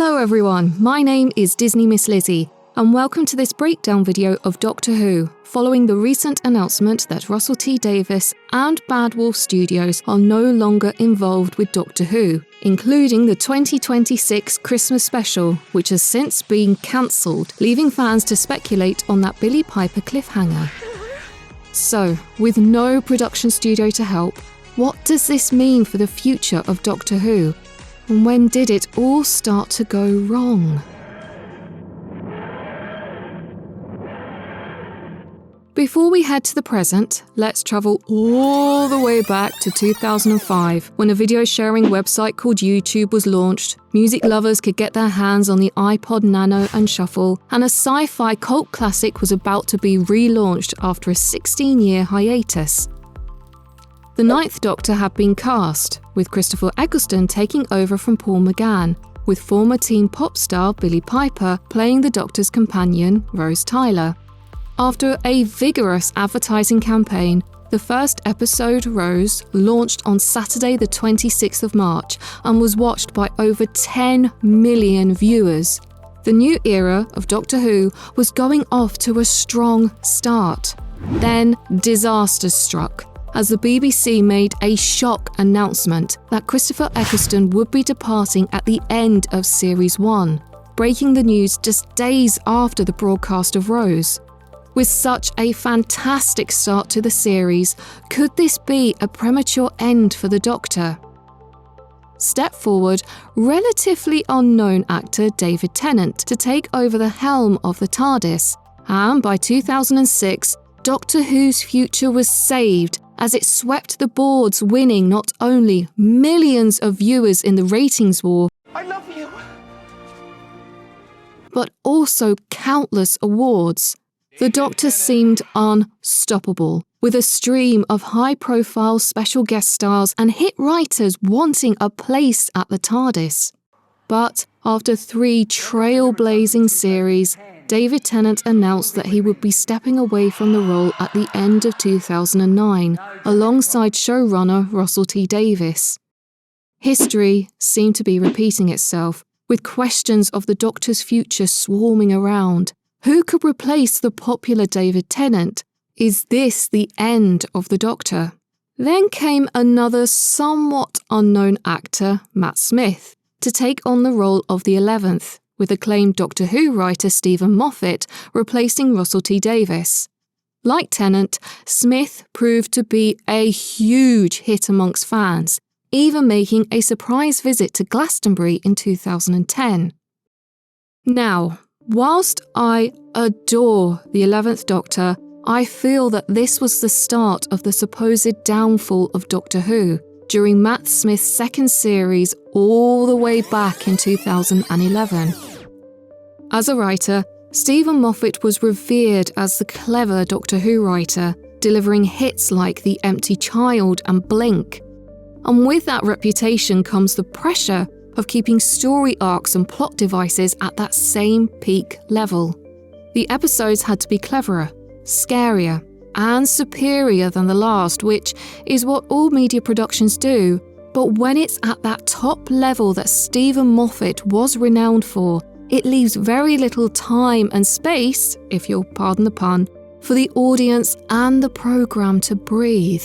Hello everyone, my name is Disney Miss Lizzie, and welcome to this breakdown video of Doctor Who, following the recent announcement that Russell T Davies and Bad Wolf Studios are no longer involved with Doctor Who, including the 2026 Christmas special, which has since been cancelled, leaving fans to speculate on that Billie Piper cliffhanger. So, with no production studio to help, what does this mean for the future of Doctor Who? And when did it all start to go wrong? Before we head to the present, let's travel all the way back to 2005, when a video sharing website called YouTube was launched, music lovers could get their hands on the iPod Nano and Shuffle, and a sci-fi cult classic was about to be relaunched after a 16-year hiatus. The Ninth Doctor had been cast, with Christopher Eccleston taking over from Paul McGann, with former teen pop star Billie Piper playing the Doctor's companion, Rose Tyler. After a vigorous advertising campaign, the first episode, Rose, launched on Saturday the 26th of March and was watched by over 10 million viewers. The new era of Doctor Who was going off to a strong start. Then disaster struck, as the BBC made a shock announcement that Christopher Eccleston would be departing at the end of Series 1, breaking the news just days after the broadcast of Rose. With such a fantastic start to the series, could this be a premature end for the Doctor? Step forward relatively unknown actor David Tennant to take over the helm of the Tardis, and by 2006, Doctor Who's future was saved as it swept the boards, winning not only millions of viewers in the ratings war, I love you, but also countless awards. The Doctor seemed unstoppable, with a stream of high-profile special guest stars and hit writers wanting a place at the TARDIS. But after 3 trailblazing series, David Tennant announced that he would be stepping away from the role at the end of 2009, alongside showrunner Russell T Davies. History seemed to be repeating itself, with questions of the Doctor's future swarming around. Who could replace the popular David Tennant? Is this the end of the Doctor? Then came another somewhat unknown actor, Matt Smith, to take on the role of the 11th, with acclaimed Doctor Who writer Stephen Moffatt replacing Russell T Davies. Like Tennant, Smith proved to be a huge hit amongst fans, even making a surprise visit to Glastonbury in 2010. Now, whilst I adore the 11th Doctor, I feel that this was the start of the supposed downfall of Doctor Who during Matt Smith's second series all the way back in 2011. As a writer, Stephen Moffatt was revered as the clever Doctor Who writer, delivering hits like The Empty Child and Blink. And with that reputation comes the pressure of keeping story arcs and plot devices at that same peak level. The episodes had to be cleverer, scarier, and superior than the last, which is what all media productions do, but when it's at that top level that Stephen Moffatt was renowned for, it leaves very little time and space, if you'll pardon the pun, for the audience and the programme to breathe.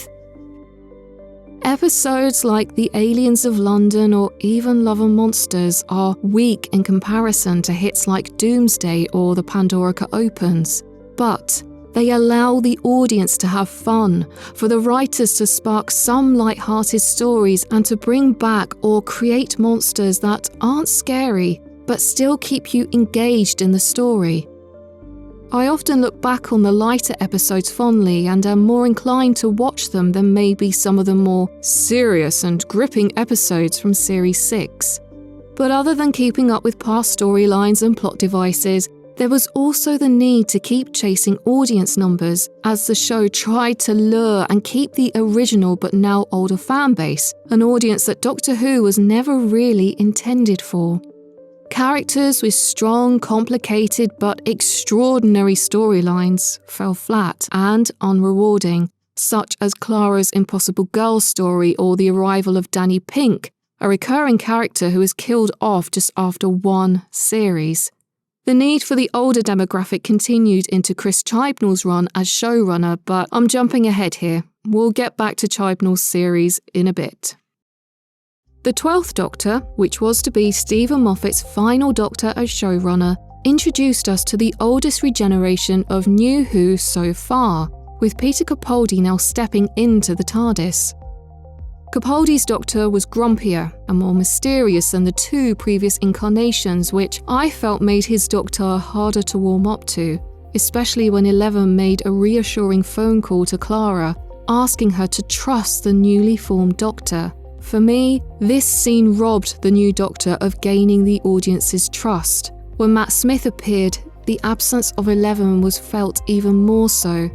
Episodes like The Aliens of London or even Love and Monsters are weak in comparison to hits like Doomsday or The Pandorica Opens, but they allow the audience to have fun, for the writers to spark some light-hearted stories and to bring back or create monsters that aren't scary but still keep you engaged in the story. I often look back on the lighter episodes fondly and am more inclined to watch them than maybe some of the more serious and gripping episodes from Series 6. But other than keeping up with past storylines and plot devices, there was also the need to keep chasing audience numbers as the show tried to lure and keep the original but now older fan base, an audience that Doctor Who was never really intended for. Characters with strong, complicated but extraordinary storylines fell flat and unrewarding, such as Clara's Impossible Girl story or the arrival of Danny Pink, a recurring character who was killed off just after one series. The need for the older demographic continued into Chris Chibnall's run as showrunner, but I'm jumping ahead here. We'll get back to Chibnall's series in a bit. The 12th Doctor, which was to be Stephen Moffat's final Doctor as showrunner, introduced us to the oldest regeneration of New Who so far, with Peter Capaldi now stepping into the Tardis. Capaldi's Doctor was grumpier and more mysterious than the two previous incarnations, which I felt made his Doctor harder to warm up to, especially when Eleven made a reassuring phone call to Clara, asking her to trust the newly formed Doctor. For me, this scene robbed the new Doctor of gaining the audience's trust. When Matt Smith appeared, the absence of Eleven was felt even more so.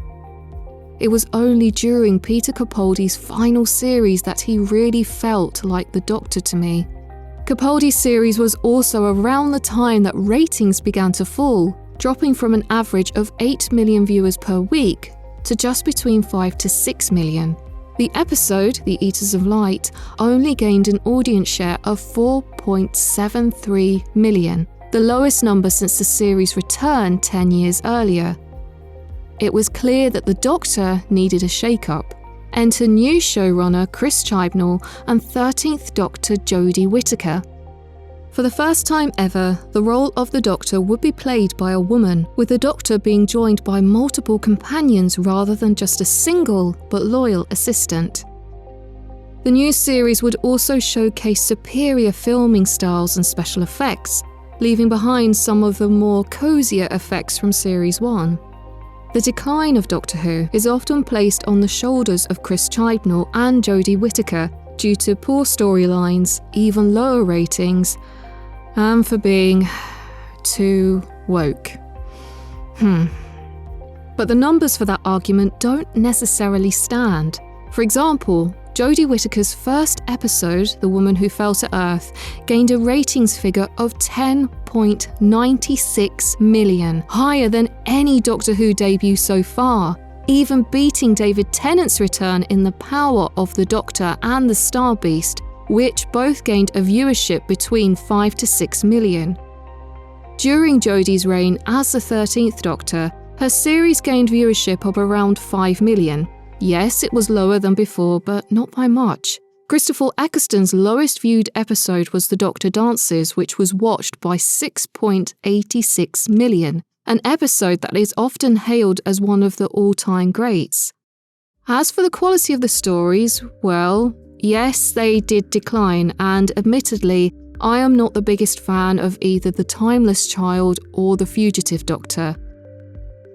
It was only during Peter Capaldi's final series that he really felt like the Doctor to me. Capaldi's series was also around the time that ratings began to fall, dropping from an average of 8 million viewers per week to just between 5 to 6 million. The episode, The Eaters of Light, only gained an audience share of 4.73 million, the lowest number since the series' return 10 years earlier. It was clear that the Doctor needed a shake-up. Enter new showrunner Chris Chibnall and 13th Doctor Jodie Whittaker. For the first time ever, the role of the Doctor would be played by a woman, with the Doctor being joined by multiple companions rather than just a single but loyal assistant. The new series would also showcase superior filming styles and special effects, leaving behind some of the more cozier effects from Series 1. The decline of Doctor Who is often placed on the shoulders of Chris Chibnall and Jodie Whittaker due to poor storylines, even lower ratings, and for being too woke. But the numbers for that argument don't necessarily stand. For example, Jodie Whittaker's first episode, The Woman Who Fell to Earth, gained a ratings figure of 10.96 million, higher than any Doctor Who debut so far, even beating David Tennant's return in The Power of the Doctor and The Star Beast, which both gained a viewership between 5 to 6 million. During Jodie's reign as the 13th Doctor, her series gained viewership of around 5 million. Yes, it was lower than before, but not by much. Christopher Eccleston's lowest viewed episode was The Doctor Dances, which was watched by 6.86 million, an episode that is often hailed as one of the all-time greats. As for the quality of the stories, well, yes, they did decline, and admittedly, I am not the biggest fan of either The Timeless Child or The Fugitive Doctor.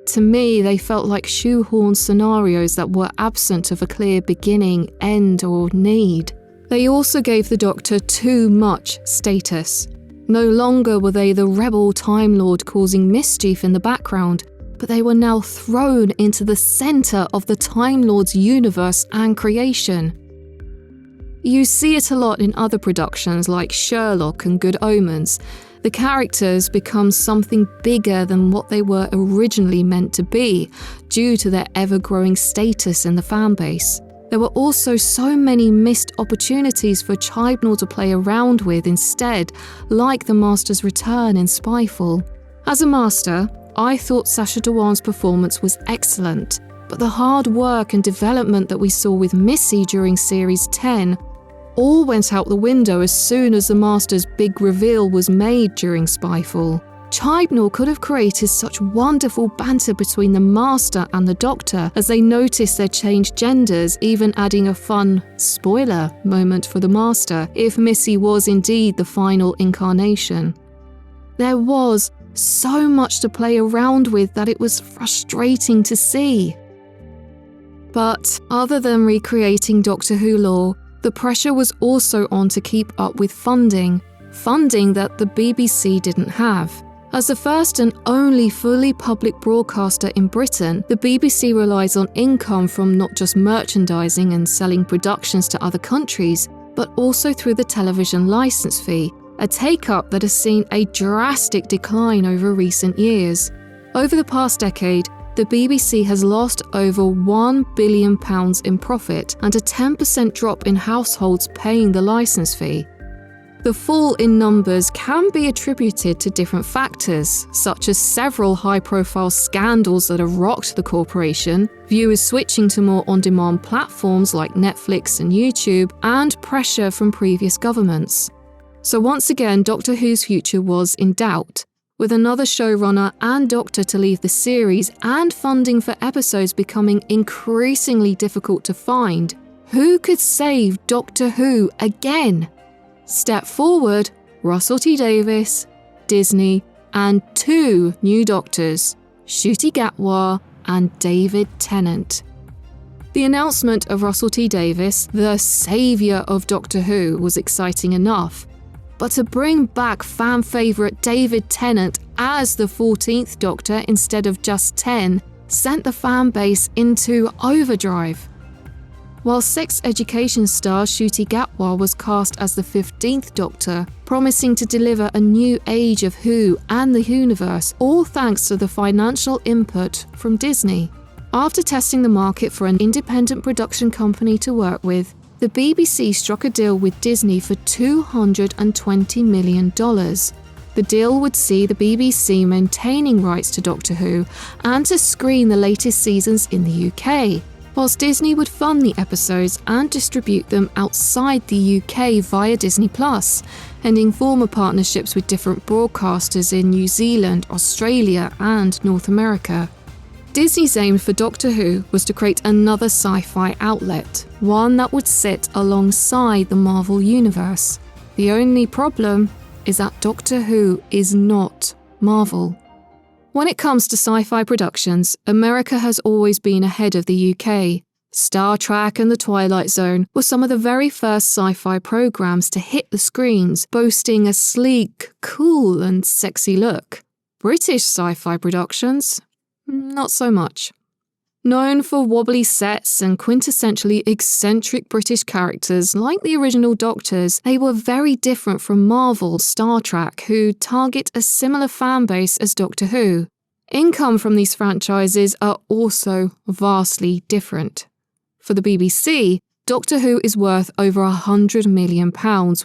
To me, they felt like shoehorned scenarios that were absent of a clear beginning, end, or need. They also gave the Doctor too much status. No longer were they the rebel Time Lord causing mischief in the background, but they were now thrown into the centre of the Time Lord's universe and creation. You see it a lot in other productions like Sherlock and Good Omens. The characters become something bigger than what they were originally meant to be, due to their ever-growing status in the fanbase. There were also so many missed opportunities for Chibnall to play around with instead, like the Master's return in Spyfall. As a Master, I thought Sacha Dhawan's performance was excellent, but the hard work and development that we saw with Missy during Series 10 all went out the window as soon as the Master's big reveal was made during Spyfall. Chibnall could have created such wonderful banter between the Master and the Doctor as they noticed their changed genders, even adding a fun spoiler moment for the Master if Missy was indeed the final incarnation. There was so much to play around with that it was frustrating to see. But other than recreating Doctor Who lore, the pressure was also on to keep up with funding that the BBC didn't have. As the first and only fully public broadcaster in Britain, the BBC relies on income from not just merchandising and selling productions to other countries, but also through the television licence fee, a take-up that has seen a drastic decline over recent years. Over the past decade, the BBC has lost over £1 billion in profit and a 10% drop in households paying the licence fee. The fall in numbers can be attributed to different factors, such as several high-profile scandals that have rocked the corporation, viewers switching to more on-demand platforms like Netflix and YouTube, and pressure from previous governments. So once again, Doctor Who's future was in doubt. With another showrunner and Doctor to leave the series and funding for episodes becoming increasingly difficult to find, who could save Doctor Who again? Step forward, Russell T Davies, Disney, and 2 new Doctors, Ncuti Gatwa and David Tennant. The announcement of Russell T Davies, the saviour of Doctor Who, was exciting enough, but to bring back fan favourite David Tennant as the 14th Doctor instead of just 10 sent the fan base into overdrive. While sex education star Ncuti Gatwa was cast as the 15th Doctor, promising to deliver a new age of Who and the Whoniverse, all thanks to the financial input from Disney. After testing the market for an independent production company to work with, the BBC struck a deal with Disney for $220 million. The deal would see the BBC maintaining rights to Doctor Who and to screen the latest seasons in the UK, whilst Disney would fund the episodes and distribute them outside the UK via Disney+, ending former partnerships with different broadcasters in New Zealand, Australia and North America. Disney's aim for Doctor Who was to create another sci-fi outlet, one that would sit alongside the Marvel Universe. The only problem is that Doctor Who is not Marvel. When it comes to sci-fi productions, America has always been ahead of the UK. Star Trek and The Twilight Zone were some of the very first sci-fi programs to hit the screens, boasting a sleek, cool and sexy look. British sci-fi productions? Not so much. Known for wobbly sets and quintessentially eccentric British characters like the original Doctors, they were very different from Marvel's Star Trek, who target a similar fan base as Doctor Who. Income from these franchises are also vastly different. For the BBC, Doctor Who is worth over £100 million,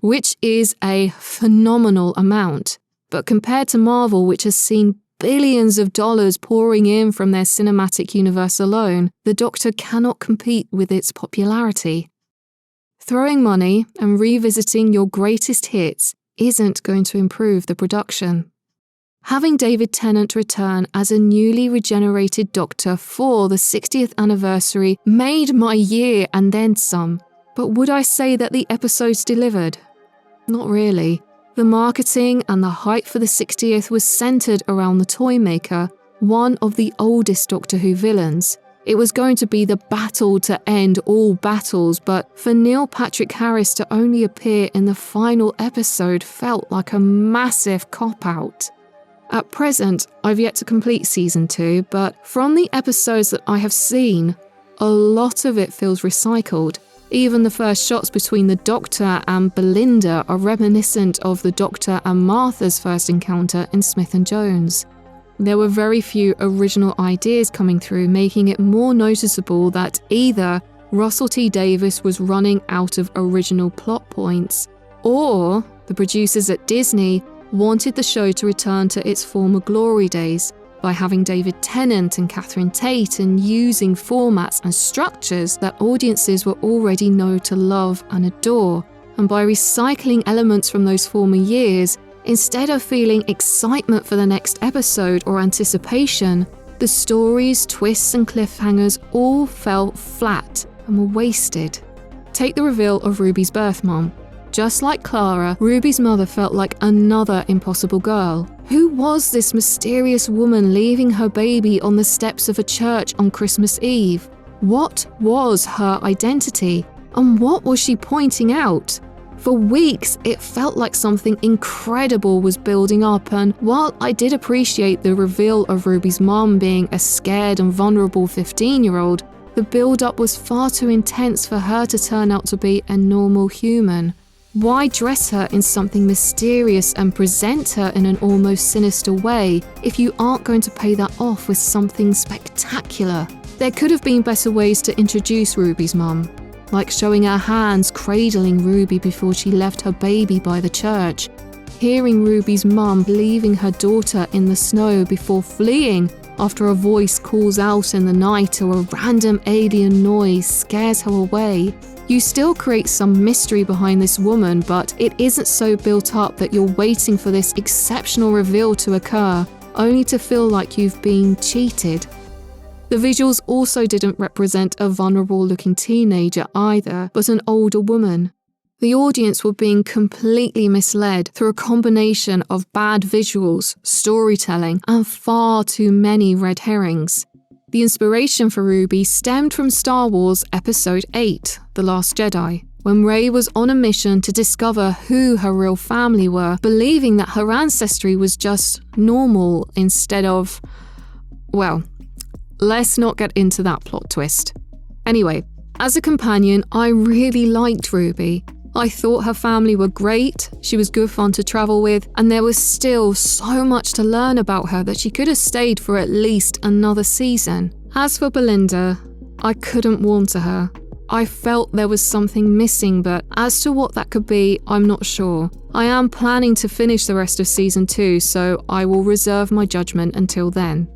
which is a phenomenal amount. But compared to Marvel, which has seen billions of dollars pouring in from their cinematic universe alone, the Doctor cannot compete with its popularity. Throwing money and revisiting your greatest hits isn't going to improve the production. Having David Tennant return as a newly regenerated Doctor for the 60th anniversary made my year and then some. But would I say that the episodes delivered? Not really. The marketing and the hype for the 60th was centred around the Toymaker, one of the oldest Doctor Who villains. It was going to be the battle to end all battles, but for Neil Patrick Harris to only appear in the final episode felt like a massive cop-out. At present, I've yet to complete Season 2, but from the episodes that I have seen, a lot of it feels recycled. Even the first shots between the Doctor and Belinda are reminiscent of the Doctor and Martha's first encounter in Smith & Jones. There were very few original ideas coming through, making it more noticeable that either Russell T Davies was running out of original plot points, or the producers at Disney wanted the show to return to its former glory days by having David Tennant and Catherine Tate and using formats and structures that audiences were already known to love and adore, and by recycling elements from those former years, instead of feeling excitement for the next episode or anticipation, the stories, twists and cliffhangers all fell flat and were wasted. Take the reveal of Ruby's birth mom. Just like Clara, Ruby's mother felt like another impossible girl. Who was this mysterious woman leaving her baby on the steps of a church on Christmas Eve? What was her identity? And what was she pointing out? For weeks, it felt like something incredible was building up, and while I did appreciate the reveal of Ruby's mom being a scared and vulnerable 15-year-old, the build-up was far too intense for her to turn out to be a normal human. Why dress her in something mysterious and present her in an almost sinister way if you aren't going to pay that off with something spectacular? There could have been better ways to introduce Ruby's mum. like showing her hands cradling Ruby before she left her baby by the church, hearing Ruby's mum leaving her daughter in the snow before fleeing after a voice calls out in the night or a random alien noise scares her away. You still create some mystery behind this woman, but it isn't so built up that you're waiting for this exceptional reveal to occur, only to feel like you've been cheated. The visuals also didn't represent a vulnerable-looking teenager either, but an older woman. The audience were being completely misled through a combination of bad visuals, storytelling, and far too many red herrings. The inspiration for Ruby stemmed from Star Wars Episode 8, The Last Jedi, when Rey was on a mission to discover who her real family were, believing that her ancestry was just normal instead of, well, let's not get into that plot twist. Anyway, as a companion, I really liked Ruby. I thought her family were great, she was good fun to travel with, and there was still so much to learn about her that she could have stayed for at least another season. As for Belinda, I couldn't warm to her. I felt there was something missing, but as to what that could be, I'm not sure. I am planning to finish the rest of season 2, so I will reserve my judgment until then.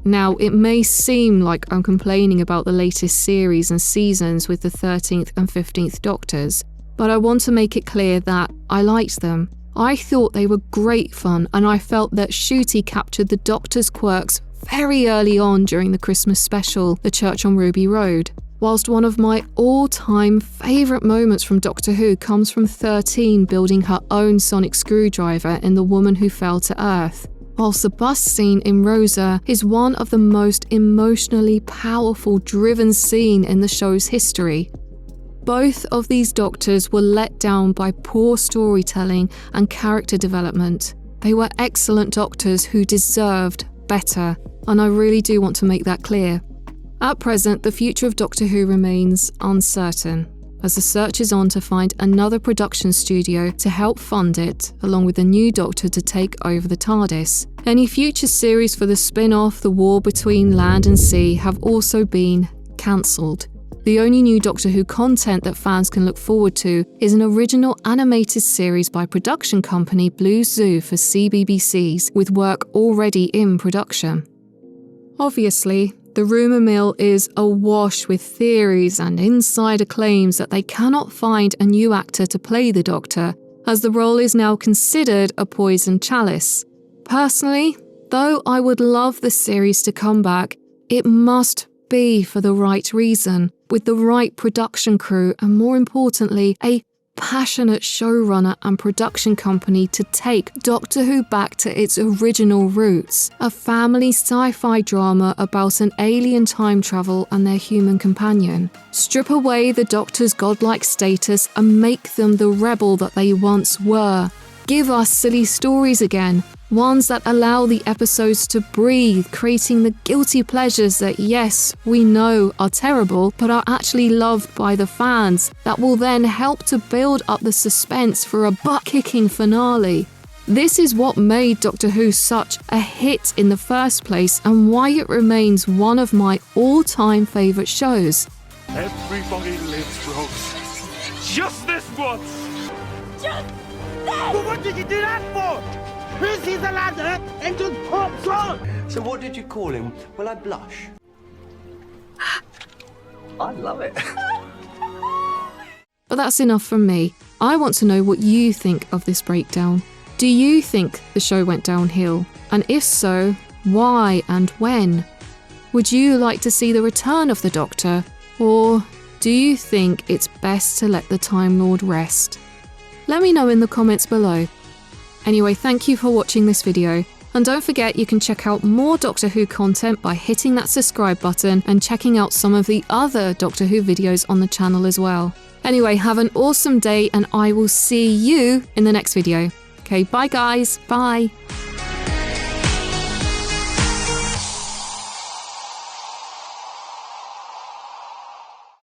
Now, it may seem like I'm complaining about the latest series and seasons with the 13th and 15th Doctors, but I want to make it clear that I liked them. I thought they were great fun, and I felt that Ncuti captured the Doctor's quirks very early on during the Christmas special, The Church on Ruby Road. Whilst one of my all-time favourite moments from Doctor Who comes from 13 building her own sonic screwdriver in The Woman Who Fell to Earth, whilst the bus scene in Rosa is one of the most emotionally powerful driven scene in the show's history. Both of these Doctors were let down by poor storytelling and character development. They were excellent Doctors who deserved better, and I really do want to make that clear. At present, the future of Doctor Who remains uncertain, as the search is on to find another production studio to help fund it, along with a new Doctor to take over the Tardis. Any future series for the spin-off The War Between Land and Sea have also been cancelled. The only new Doctor Who content that fans can look forward to is an original animated series by production company Blue Zoo for CBBCs, with work already in production. Obviously, the rumour mill is awash with theories and insider claims that they cannot find a new actor to play the Doctor, as the role is now considered a poisoned chalice. Personally, though I would love the series to come back, it must be for the right reason, with the right production crew, and more importantly, a passionate showrunner and production company to take Doctor Who back to its original roots, a family sci-fi drama about an alien time travel and their human companion. Strip away the Doctor's godlike status and make them the rebel that they once were. Give us silly stories again, ones that allow the episodes to breathe, creating the guilty pleasures that, yes, we know are terrible, but are actually loved by the fans, that will then help to build up the suspense for a butt-kicking finale. This is what made Doctor Who such a hit in the first place, and why it remains one of my all-time favourite shows. Everybody lives, Rose. Just this once! Just this! But what did you do that for? Who sees a ladder and just pops on? So what did you call him? Will I blush? I love it. But that's enough from me. I want to know what you think of this breakdown. Do you think the show went downhill? And if so, why and when? Would you like to see the return of the Doctor? Or do you think it's best to let the Time Lord rest? Let me know in the comments below. Anyway, thank you for watching this video. And don't forget you can check out more Doctor Who content by hitting that subscribe button and checking out some of the other Doctor Who videos on the channel as well. Anyway, have an awesome day and I will see you in the next video. Okay, bye guys, bye.